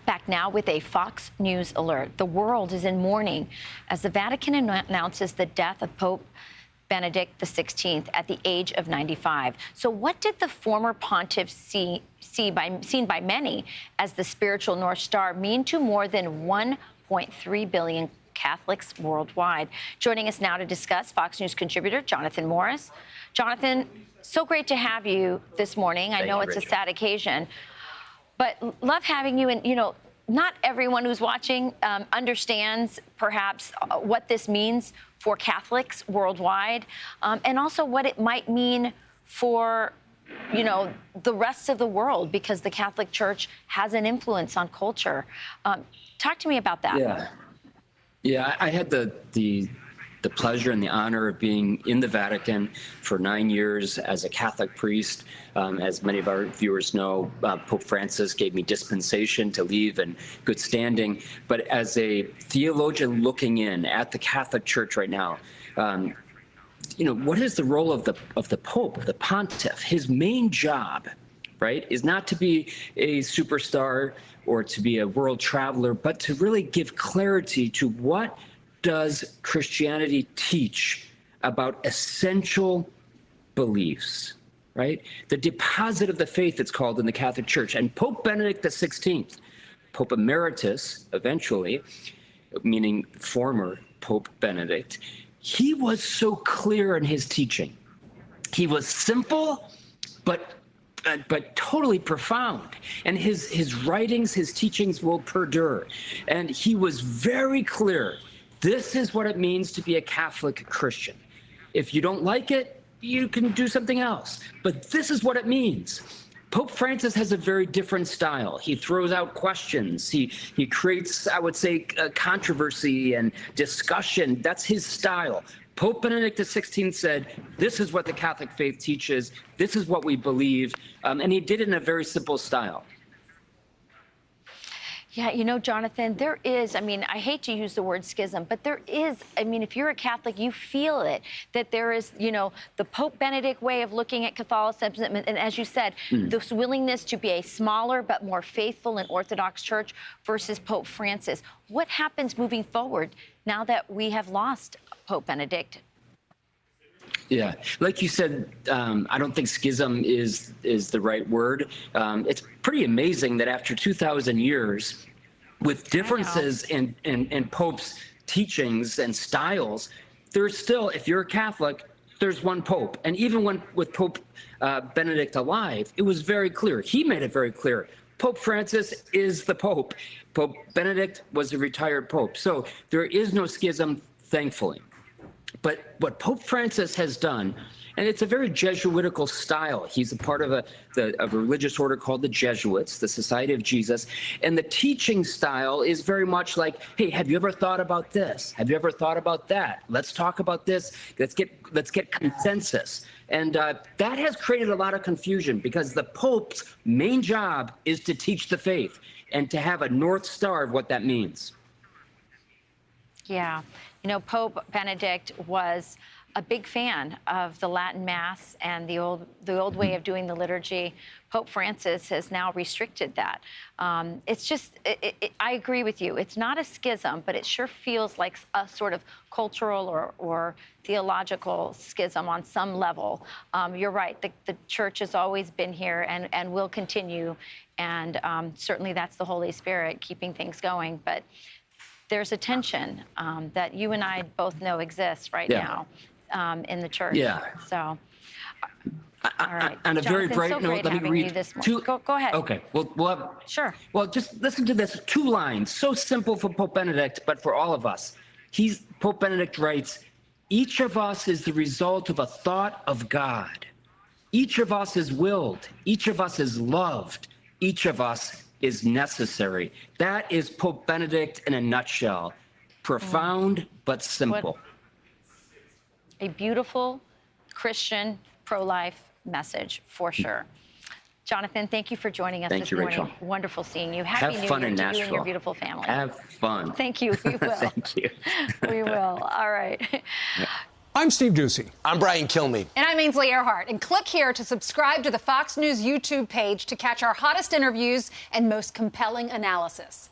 Back now with a Fox News alert. The world is in mourning as the Vatican announces the death of Pope Benedict XVI at the age of 95. So what did the former pontiff seen by many as the spiritual North Star mean to more than 1.3 billion Catholics worldwide? Joining us now to discuss, Fox News contributor Jonathan Morris. Jonathan, so great to have you this morning. I know it's a sad occasion, but love having you. And, you know, not everyone who's watching understands perhaps what this means for Catholics worldwide, and also what it might mean for, you know, the rest of the world, because the Catholic Church has an influence on culture. Talk to me about that. Yeah, I had the pleasure and the honor of being in the Vatican for 9 years as a Catholic priest. As many of our viewers know, Pope Francis gave me dispensation to leave in good standing. But as a theologian looking in at the Catholic Church right now, you know, what is the role of the Pope, of the pontiff? His main job, right, is not to be a superstar or to be a world traveler, but to really give clarity to what does Christianity teach about essential beliefs, right? The deposit of the faith, it's called in the Catholic Church. And Pope Benedict XVI, Pope Emeritus, eventually, meaning former Pope Benedict, he was so clear in his teaching. He was simple, but totally profound. And his writings, his teachings will perdure. And he was very clear. This is what it means to be a Catholic Christian. If you don't like it, you can do something else. But this is what it means. Pope Francis has a very different style. He throws out questions. He creates, I would say, controversy and discussion. That's his style. Pope Benedict XVI said, this is what the Catholic faith teaches. This is what we believe. And he did it in a very simple style. Yeah, you know, Jonathan, there is, I mean, I hate to use the word schism, but there is, I mean, if you're a Catholic, you feel it, that there is, you know, the Pope Benedict way of looking at Catholicism, and as you said, this willingness to be a smaller but more faithful and Orthodox church versus Pope Francis. What happens moving forward now that we have lost Pope Benedict? Yeah, like you said, I don't think schism is the right word. It's pretty amazing that after 2,000 years, with differences in Pope's teachings and styles, there's still, if you're a Catholic, there's one Pope. And even with Pope Benedict alive, it was very clear. He made it very clear. Pope Francis is the Pope. Pope Benedict was a retired Pope. So there is no schism, thankfully. But what Pope Francis has done, and it's a very Jesuitical style. He's a part of a religious order called the Jesuits, the Society of Jesus. And the teaching style is very much like, hey, have you ever thought about this? Have you ever thought about that? Let's talk about this. Let's get consensus. And that has created a lot of confusion because the Pope's main job is to teach the faith and to have a North Star of what that means. Yeah. You know, Pope Benedict was a big fan of the Latin Mass and the old way of doing the liturgy. Pope Francis has now restricted that. It's just, I agree with you. It's not a schism, but it sure feels like a sort of cultural or theological schism on some level. You're right. The church has always been here and will continue. And certainly that's the Holy Spirit keeping things going. But there's a tension that you and I both know exists right now in the church. Yeah. So, all right. On a very Jonathan, bright so note, let me read two. Go ahead. Okay. We'll have, sure. Well, just listen to this. 2 lines. So simple for Pope Benedict, but for all of us. Pope Benedict writes, each of us is the result of a thought of God. Each of us is willed. Each of us is loved. Each of us is necessary. That is Pope Benedict in a nutshell. Profound, but simple. A beautiful Christian pro-life message, for sure. Jonathan, thank you for joining us this morning. Rachel. Wonderful seeing you. Happy New Year to you and your beautiful family. Have fun. Thank you. We will. Thank you. We will. All right. Yeah. I'm Steve Doocy. I'm Brian Kilmeade. And I'm Ainsley Earhart. And click here to subscribe to the Fox News YouTube page to catch our hottest interviews and most compelling analysis.